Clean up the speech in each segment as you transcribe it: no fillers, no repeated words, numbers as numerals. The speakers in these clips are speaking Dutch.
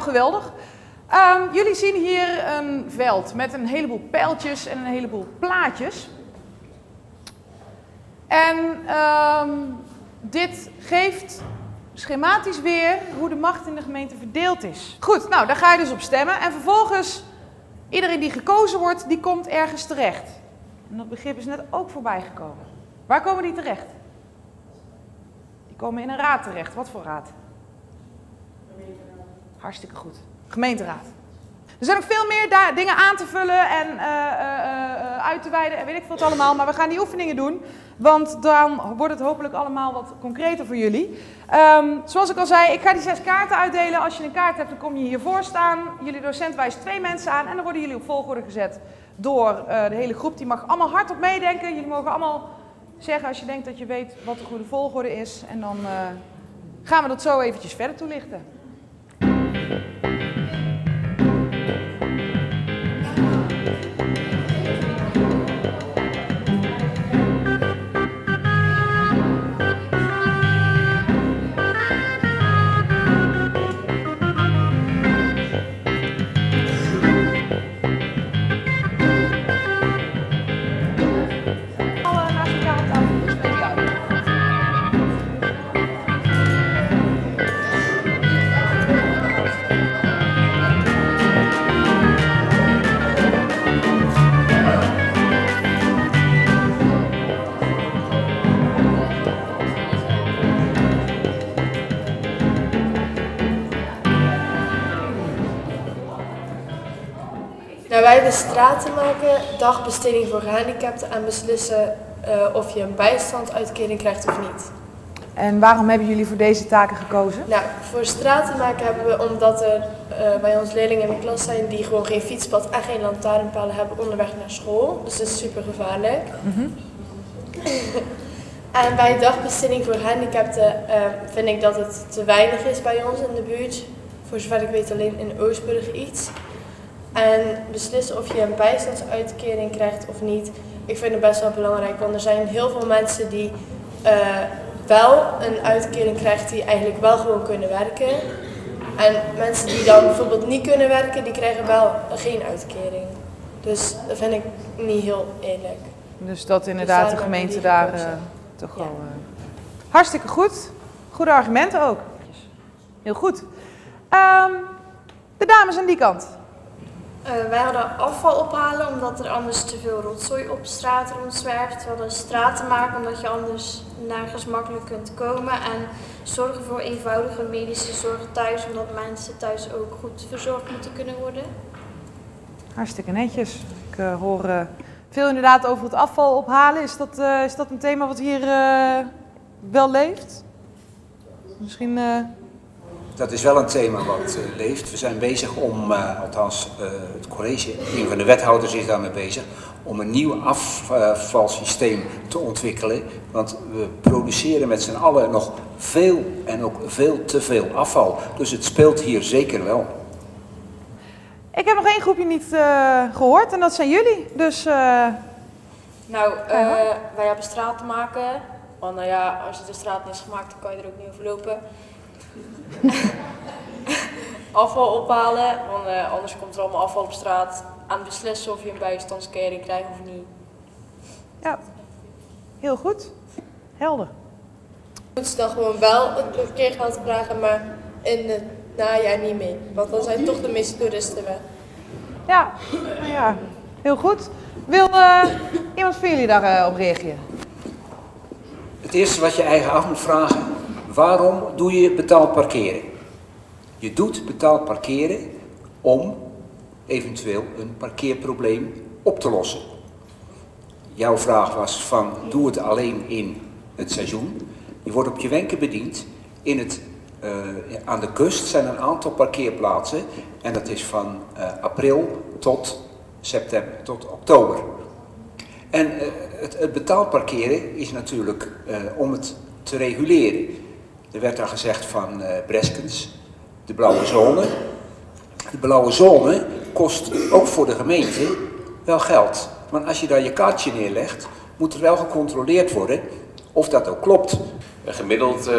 geweldig. Jullie zien hier een veld met een heleboel pijltjes en een heleboel plaatjes. En dit geeft schematisch weer hoe de macht in de gemeente verdeeld is. Goed, nou daar ga je dus op stemmen. En vervolgens, iedereen die gekozen wordt, die komt ergens terecht. En dat begrip is net ook voorbij gekomen. Waar komen die terecht? Die komen in een raad terecht. Wat voor raad? Hartstikke goed. Gemeenteraad. Er zijn nog veel meer dingen aan te vullen en uit te wijden en weet ik veel wat allemaal. Maar we gaan die oefeningen doen, want dan wordt het hopelijk allemaal wat concreter voor jullie. Zoals ik al zei, ik ga die 6 kaarten uitdelen. Als je een kaart hebt, dan kom je hiervoor staan. Jullie docent wijst 2 mensen aan en dan worden jullie op volgorde gezet door de hele groep. Die mag allemaal hardop meedenken. Jullie mogen allemaal zeggen als je denkt dat je weet wat de goede volgorde is. En dan gaan we dat zo eventjes verder toelichten. Wij hebben stratenmaken, dagbesteding voor gehandicapten en beslissen of je een bijstandsuitkering krijgt of niet. En waarom hebben jullie voor deze taken gekozen? Nou, voor stratenmaken hebben we omdat er bij ons leerlingen in de klas zijn die gewoon geen fietspad en geen lantaarnpalen hebben onderweg naar school. Dus dat is super gevaarlijk. En bij dagbesteding voor gehandicapten vind ik dat het te weinig is bij ons in de buurt. Voor zover ik weet alleen in Oostburg iets. En beslissen of je een bijstandsuitkering krijgt of niet, ik vind het best wel belangrijk. Want er zijn heel veel mensen die wel een uitkering krijgen die eigenlijk wel gewoon kunnen werken. En mensen die dan bijvoorbeeld niet kunnen werken, die krijgen wel geen uitkering. Dus dat vind ik niet heel eerlijk. Dus dat inderdaad de gemeente daar toch wel... Hartstikke goed. Goede argumenten ook. Heel goed. De dames aan die kant. Wij hadden afval ophalen omdat er anders te veel rotzooi op straat rondzwerft. We hadden straten maken omdat je anders nergens makkelijk kunt komen. En zorgen voor eenvoudige medische zorg thuis, omdat mensen thuis ook goed verzorgd moeten kunnen worden. Hartstikke netjes. Ik hoor veel inderdaad over het afval ophalen. Is dat een thema wat hier wel leeft? Misschien... Dat is wel een thema wat leeft. We zijn bezig om, althans het college, een van de wethouders is daarmee bezig, om een nieuw afvalsysteem te ontwikkelen. Want we produceren met z'n allen nog veel en ook veel te veel afval. Dus het speelt hier zeker wel. Ik heb nog één groepje niet gehoord en dat zijn jullie. Dus, Nou, wij hebben straat te maken. Want nou ja, als je de straat niet is gemaakt, dan kan je er ook niet over lopen. Afval ophalen, want anders komt er allemaal afval op straat. Aan beslissen of je een bijstandskering krijgt of niet. Ja, heel goed. Helder. Moeten ze dan gewoon wel het parkeergeld vragen, maar in het najaar niet mee. Want dan zijn toch de meeste toeristen weg. Ja, nou ja, heel goed. Wil iemand van jullie daarop reageren? Het eerste wat je eigen af moet vragen, waarom doe je betaald parkeren? Je doet betaald parkeren om eventueel een parkeerprobleem op te lossen. Jouw vraag was van, doe het alleen in het seizoen. Je wordt op je wenken bediend. Aan de kust zijn een aantal parkeerplaatsen en dat is van april tot september, tot oktober. En het betaald parkeren is natuurlijk om het te reguleren. Er werd daar gezegd van Breskens, de blauwe zone. De blauwe zone kost ook voor de gemeente wel geld. Want als je daar je kaartje neerlegt, moet er wel gecontroleerd worden of dat ook klopt. Gemiddeld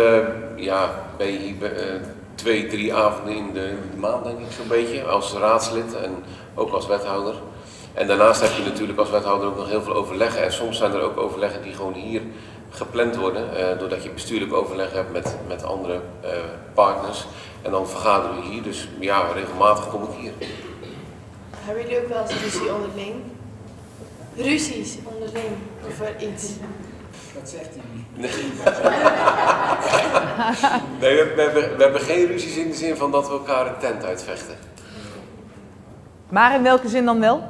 2, 3 avonden in de maand, denk ik zo'n beetje, als raadslid en ook als wethouder. En daarnaast heb je natuurlijk als wethouder ook nog heel veel overleggen. En soms zijn er ook overleggen die gewoon hier gepland worden, doordat je bestuurlijk overleg hebt met andere partners. En dan vergaderen we hier, dus ja, regelmatig kom ik hier. Hebben jullie ook wel eens ruzie onderling? Ruzies onderling over iets? Dat zegt hij niet. Nee, we hebben geen ruzies in de zin van dat we elkaar een tent uitvechten. Maar in welke zin dan wel?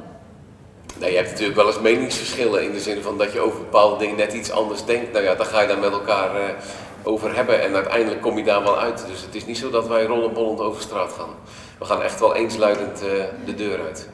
Nee, je hebt natuurlijk wel eens meningsverschillen in de zin van dat je over bepaalde dingen net iets anders denkt. Nou ja, daar ga je dan met elkaar over hebben en uiteindelijk kom je daar wel uit. Dus het is niet zo dat wij rollenbollend over straat gaan. We gaan echt wel eensluidend de deur uit.